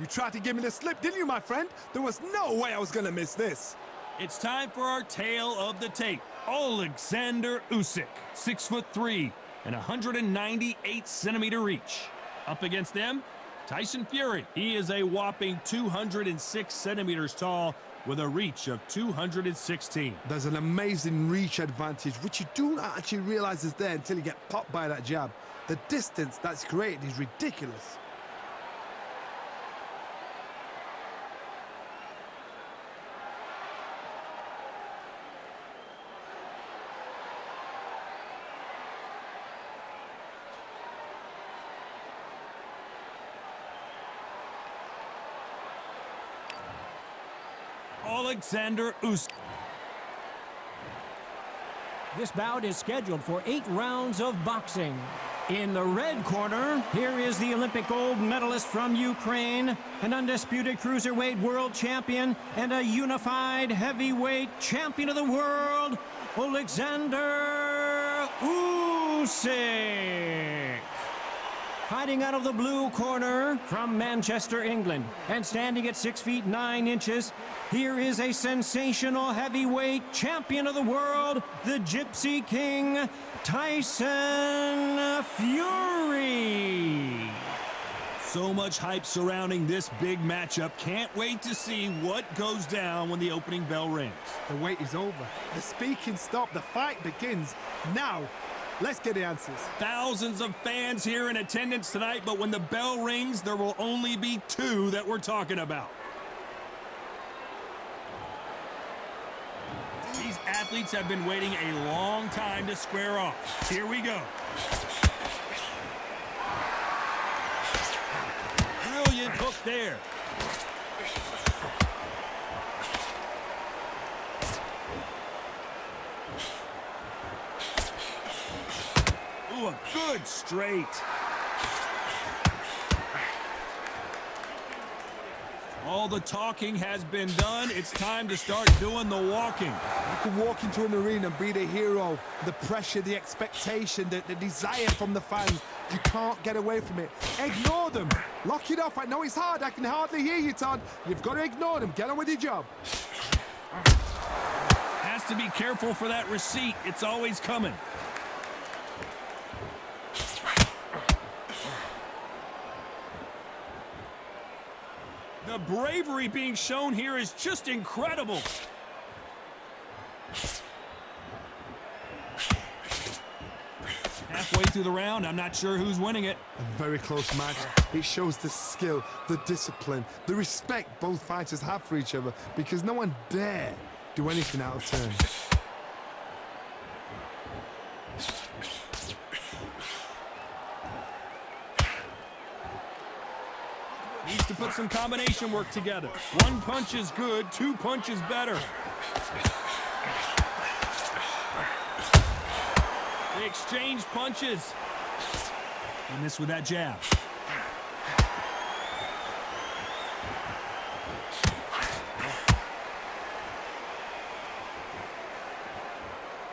You tried to give me the slip, didn't you, my friend? There was no way I was going to miss this. It's time for our tale of the tape. Oleksandr Usyk, 6'3" and 198-centimeter reach. Up against them, Tyson Fury. He is a whopping 206 centimeters tall with a reach of 216. There's an amazing reach advantage, which you do not actually realize is there until you get popped by that jab. The distance that's created is ridiculous. Oleksandr Usyk. This bout is scheduled for 8 rounds of boxing. In the red corner, here is the Olympic gold medalist from Ukraine, an undisputed cruiserweight world champion, and a unified heavyweight champion of the world, Oleksandr Usyk. Fighting out of the blue corner from Manchester, England, and standing at 6 feet 9 inches, here is a sensational heavyweight champion of the world, the Gypsy King, Tyson Fury. So much hype surrounding this big matchup. Can't wait to see what goes down when the opening bell rings. The wait is over. The speaking stopped. The fight begins now. Let's get the answers. Thousands of fans here in attendance tonight, but when the bell rings, there will only be 2 that we're talking about. These athletes have been waiting a long time to square off. Here we go. Brilliant hook there. Ooh, a good straight. All the talking has been done. It's time to start doing the walking. You can walk into an arena and be the hero. The pressure, the expectation, the desire from the fans. You can't get away from it. Ignore them. Lock it off. I know it's hard. I can hardly hear you, Todd. You've got to ignore them. Get on with your job. Has to be careful for that receipt. It's always coming. The bravery being shown here is just incredible. Halfway through the round, I'm not sure who's winning it. A very close match. It shows the skill, the discipline, the respect both fighters have for each other, because no one dare do anything out of turn. Needs to put some combination work together. 1 punch is good, 2 punches better. They exchange punches. He missed with that jab.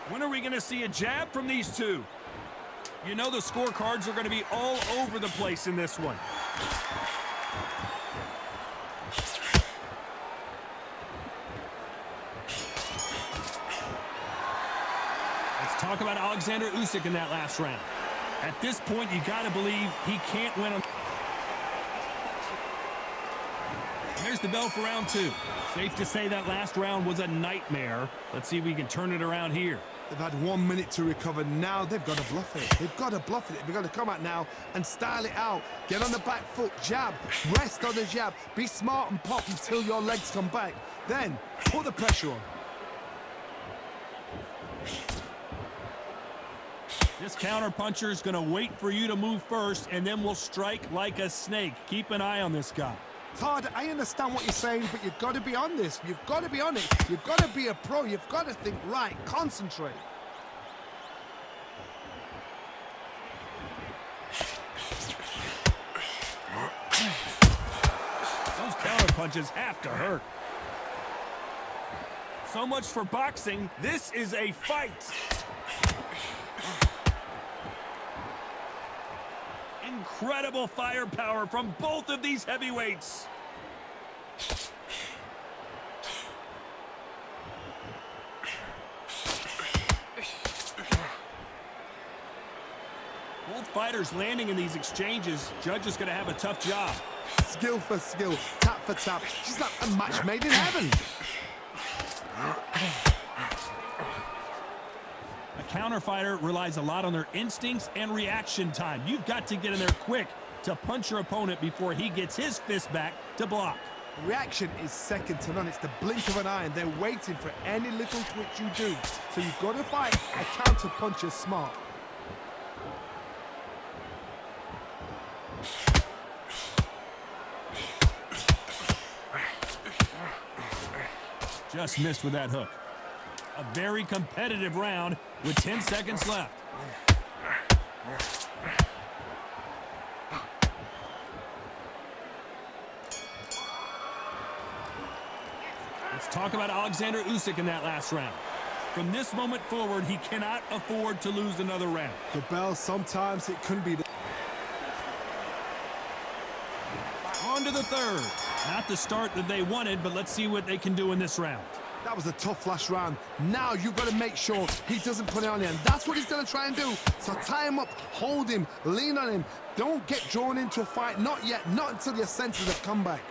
When are we going to see a jab from these two? You know the scorecards are going to be all over the place in this one. Talk about Oleksandr Usyk in that last round. At this point, you got to believe he can't win him. There's the bell for round 2. Safe to say that last round was a nightmare. Let's see if we can turn it around here. They've had 1 minute to recover. Now they've got to bluff it. They've got to bluff it. They've got to come out now and style it out. Get on the back foot, jab, rest on the jab. Be smart and pop until your legs come back. Then put the pressure on. This counter-puncher is going to wait for you to move first, and then will strike like a snake. Keep an eye on this guy. Todd, I understand what you're saying, but you've got to be on this. You've got to be on it. You've got to be a pro. You've got to think right. Concentrate. Those counter-punches have to hurt. So much for boxing. This is a fight. Incredible firepower from both of these heavyweights. Both fighters landing in these exchanges. Judge is going to have a tough job. Skill for skill, tap for tap. She's like a match made in heaven. A counter fighter relies a lot on their instincts and reaction time. You've got to get in there quick to punch your opponent before he gets his fist back to block. Reaction is second to none. It's the blink of an eye, and they're waiting for any little twitch you do. So you've got to fight a counter puncher smart. Just missed with that hook. A very competitive round with 10 seconds left. Let's talk about Oleksandr Usyk in that last round. From this moment forward, he cannot afford to lose another round. The bell, sometimes it can be. On to the third. Not the start that they wanted, but let's see what they can do in this round. That was a tough last round. Now you've got to make sure he doesn't put it on you, and that's what he's going to try and do. So tie him up, hold him, lean on him. Don't get drawn into a fight. Not yet. Not until your senses have come back.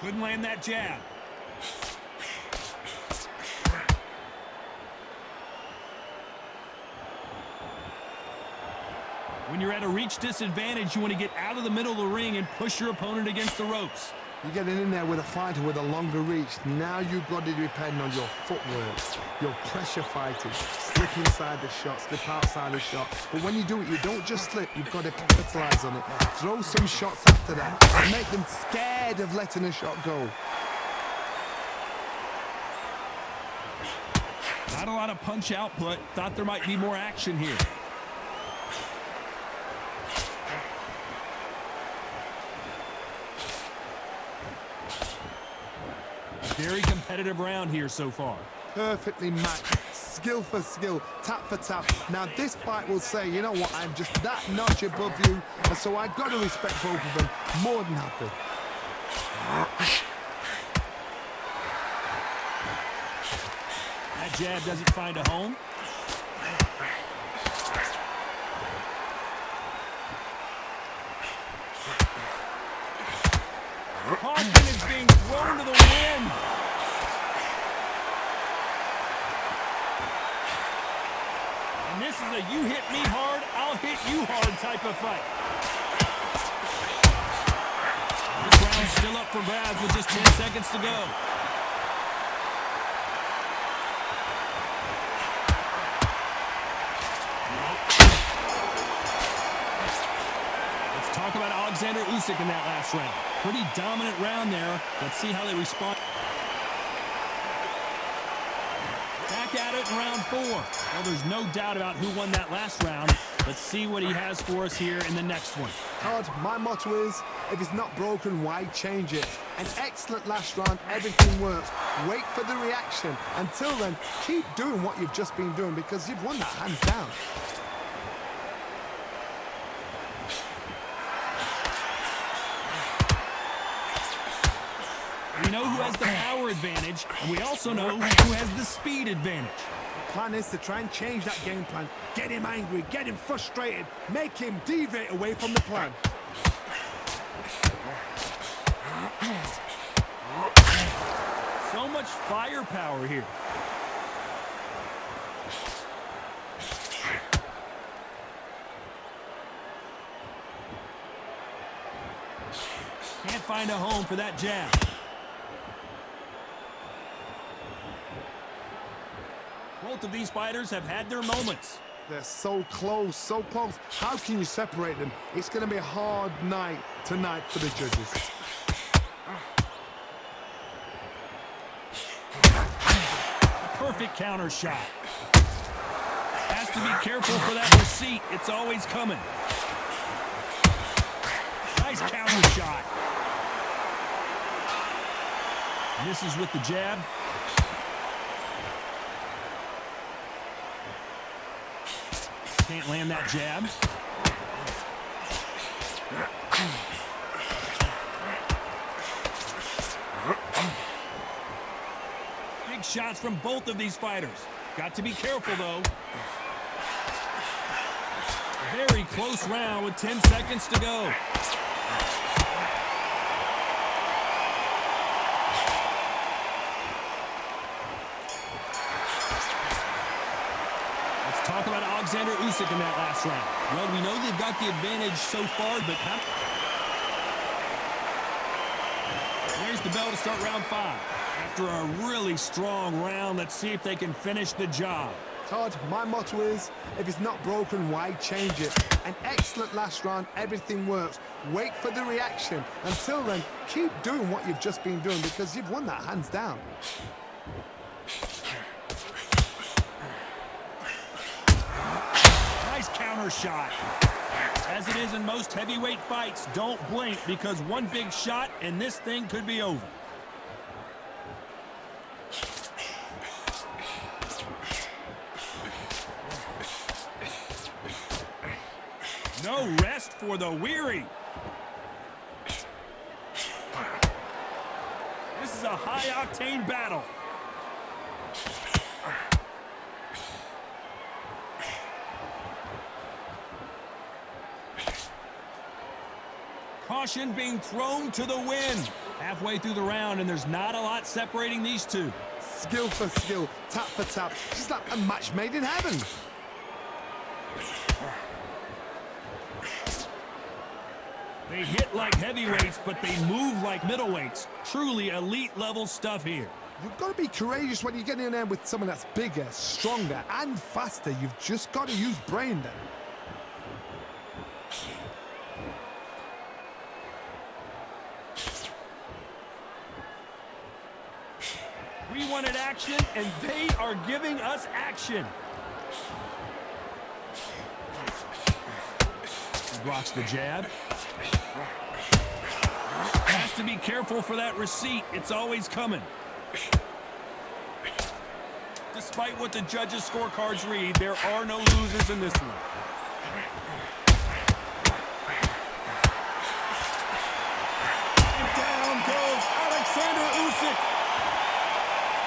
Couldn't land that jab. When you're at a reach disadvantage, you want to get out of the middle of the ring and push your opponent against the ropes. You're getting in there with a fighter with a longer reach. Now you've got to depend on your footwork, your pressure fighting, slip inside the shot, slip outside the shot. But when you do it, you don't just slip, you've got to capitalize on it. Throw some shots after that and make them scared of letting a shot go. Not a lot of punch output. Thought there might be more action here. Very competitive round here so far. Perfectly matched, skill for skill, tap for tap. Now this fight will say, you know what, I'm just that notch above you, and so I've got to respect both of them more than happy. That jab doesn't find a home. Caution is being thrown to the wind. And this is a you hit me hard, I'll hit you hard type of fight. This round's still up for grabs with just 10 seconds to go. Let's talk about Oleksandr Usyk in that last round. Pretty dominant round there. Let's see how they respond. Back at it in round 4. Well, there's no doubt about who won that last round. Let's see what he has for us here in the next one. Todd, my motto is, if it's not broken, why change it? An excellent last round, everything works. Wait for the reaction. Until then, keep doing what you've just been doing because you've won that hands down. We know who has the power advantage, and we also know who has the speed advantage. The plan is to try and change that game plan. Get him angry, get him frustrated, make him deviate away from the plan. So much firepower here. Can't find a home for that jab. Both of these fighters have had their moments. They're so close, so close. How can you separate them? It's going to be a hard night tonight for the judges. A perfect counter shot. Has to be careful for that receipt. It's always coming. Nice counter shot. Misses with the jab. Can't land that jab. shots from both of these fighters. Got to be careful, though. Very close round with 10 seconds to go. Talk about Oleksandr Usyk in that last round. Well, we know they've got the advantage so far, but there's the bell to start round 5. After a really strong round, let's see if they can finish the job. Todd, my motto is, if it's not broken, why change it? An excellent last round, everything works. Wait for the reaction. Until then, keep doing what you've just been doing because you've won that hands down. Counter shot. As it is in most heavyweight fights, don't blink because one big shot and this thing could be over. No rest for the weary. This is a high-octane battle. Caution being thrown to the wind. Halfway through the round, and there's not a lot separating these two. Skill for skill, tap for tap. Just like a match made in heaven. They hit like heavyweights, but they move like middleweights. Truly elite-level stuff here. You've got to be courageous when you get in there with someone that's bigger, stronger, and faster. You've just got to use brain then. We wanted action, and they are giving us action. He blocks the jab. Has to be careful for that receipt. It's always coming. Despite what the judges' scorecards read, there are no losers in this one. And down goes Oleksandr Usyk.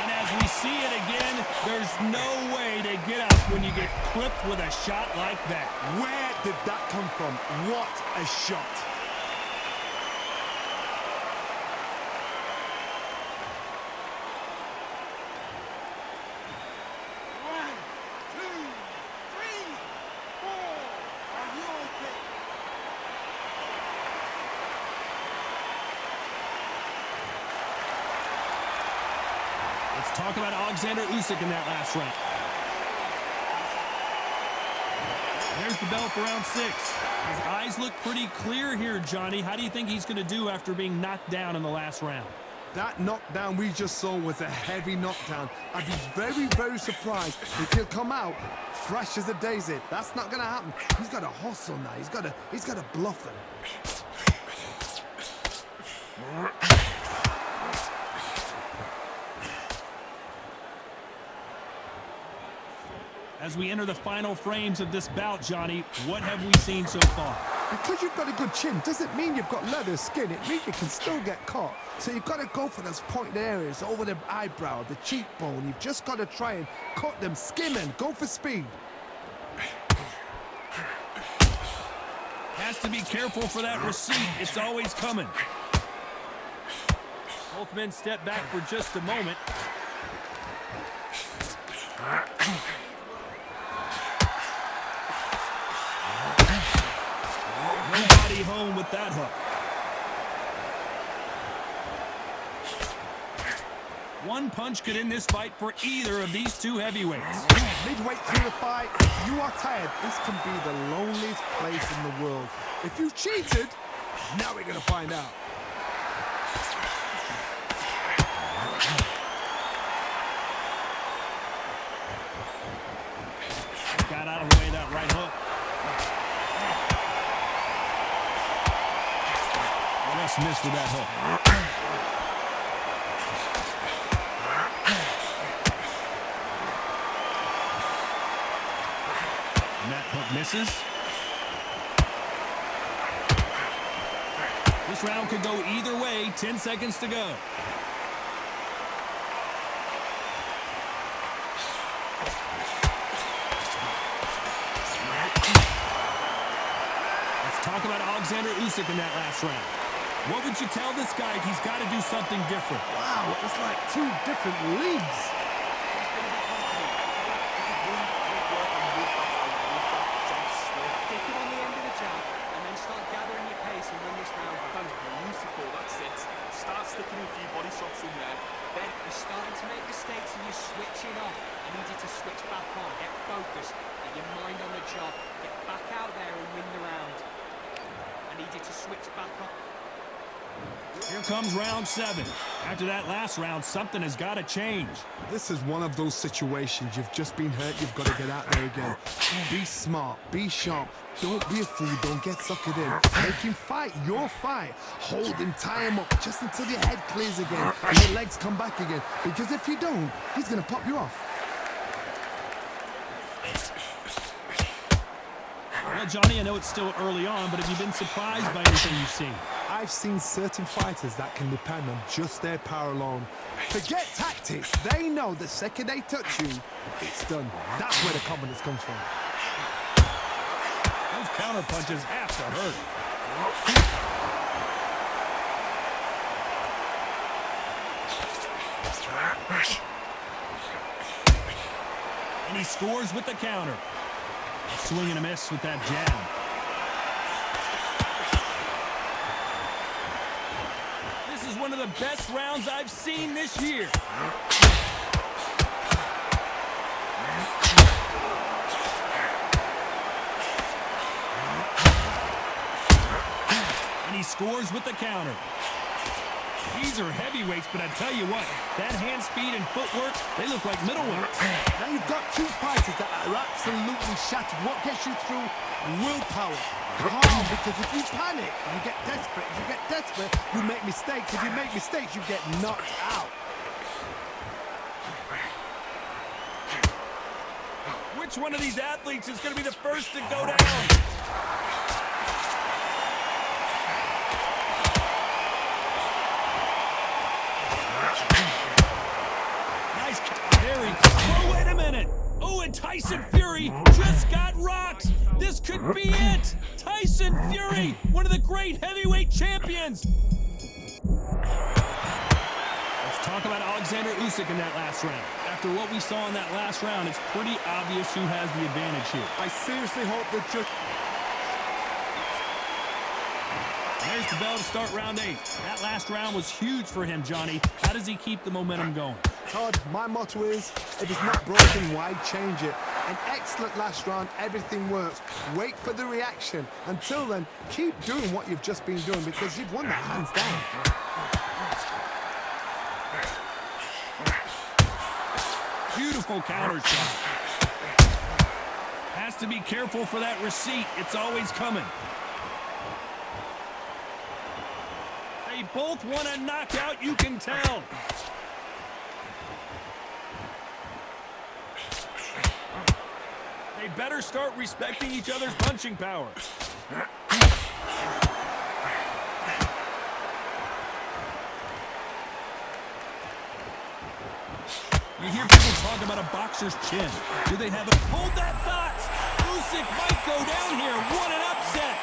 And as we see it again, there's no way to get up when you get clipped with a shot like that. Where did that come from? What a shot. Let's talk about Oleksandr Usyk in that last round. There's the bell for round 6. His eyes look pretty clear here, Johnny. How do you think he's going to do after being knocked down in the last round? That knockdown we just saw was a heavy knockdown. I'd be very, very surprised if he'll come out fresh as a daisy. That's not going to happen. He's got to hustle now. He's got to bluff them. As we enter the final frames of this bout, Johnny, what have we seen so far? Because you've got a good chin doesn't mean you've got leather skin. It means you can still get caught. So you've got to go for those pointed areas over the eyebrow, the cheekbone. You've just got to try and cut them, skim and go for speed. Has to be careful for that receipt. It's always coming. Both men step back for just a moment. Nobody home with that hook. One punch could end this fight for either of these two heavyweights. Midway through the fight, if you are tired, this can be the loneliest place in the world. If you cheated, now we're going to find out. Got out of the way of that right hook. Just missed with that hook. And that hook misses. This round could go either way. 10 seconds to go. Talk about Oleksandr Usyk in that last round. What would you tell this guy? He's got to do something different. Wow, it's like two different leagues. Stick it on the end of the jab and then start gathering your pace and win this round. That was beautiful, that's it. Start sticking a few body shots in there. Then you're starting to make mistakes and you're switching off. I need you to switch back on, get focused, get your mind on the job, get back out there and win the round. I need you to switch back on. Here comes round 7. After that last round, something has got to change. This is one of those situations. You've just been hurt. You've got to get out there again. Be smart. Be sharp. Don't be a fool. Don't get suckered in. Make him fight your fight. Hold him. Tie him up just until your head clears again and your legs come back again. Because if you don't, he's going to pop you off. Well, Johnny, I know it's still early on, but have you been surprised by anything you've seen? I've seen certain fighters that can depend on just their power alone. Forget tactics. They know the second they touch you, it's done. That's where the confidence comes from. Those counter punches have to hurt. And he scores with the counter. Swing and a miss with that jab. This is one of the best rounds I've seen this year. And he scores with the counter. These are heavyweights, but I tell you what, that hand speed and footwork, they look like middleweights. Now you've got two fighters that are absolutely shattered. What gets you through? Willpower. Calm, because if you panic, you get desperate. If you get desperate, you make mistakes. If you make mistakes, you get knocked out. Which one of these athletes is going to be the first to go down? Oh, wait a minute. Oh, and Tyson Fury just got rocked. This could be it. Tyson Fury, one of the great heavyweight champions. Let's talk about Oleksandr Usyk in that last round. After what we saw in that last round, it's pretty obvious who has the advantage here. I seriously hope that just... There's the bell to start round 8. That last round was huge for him, Johnny. How does he keep the momentum going? Todd, my motto is, if it's not broken, why change it? An excellent last round, everything works. Wait for the reaction. Until then, keep doing what you've just been doing because you've won that hands down. Beautiful counter shot. Has to be careful for that receipt. It's always coming. They both want a knockout, you can tell. They better start respecting each other's punching power. You hear people talk about a boxer's chin. Do they have a... Hold that thought! Usyk might go down here. What an upset!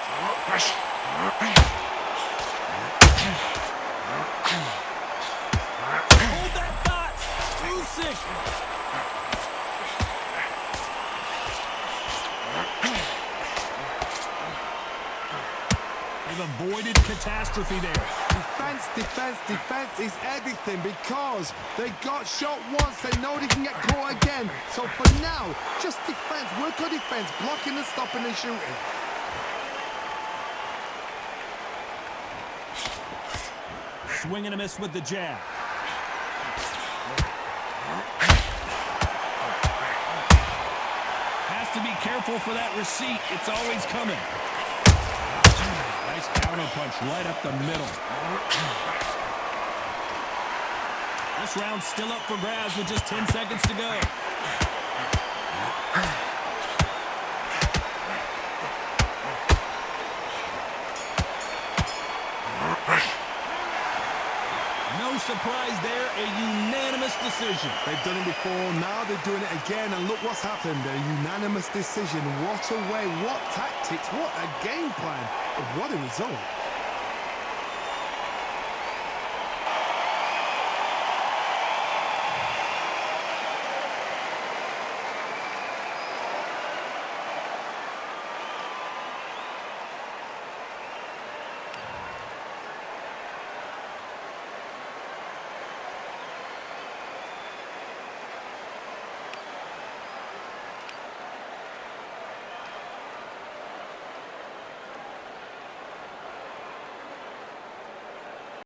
Hold that thought! Usyk! They've avoided catastrophe there. Defense, defense, defense is everything because they got shot once. They know they can get caught again. So for now, just defense. Work on defense, blocking and stopping and shooting. Swing and a miss with the jab. Has to be careful for that receipt. It's always coming. Nice counter punch right up the middle. This round's still up for grabs with just 10 seconds to go. No surprise there, a unanimous decision. They've done it before, now they're doing it again, and look what's happened. A unanimous decision. What a way, what tactics, what a game plan. What a result.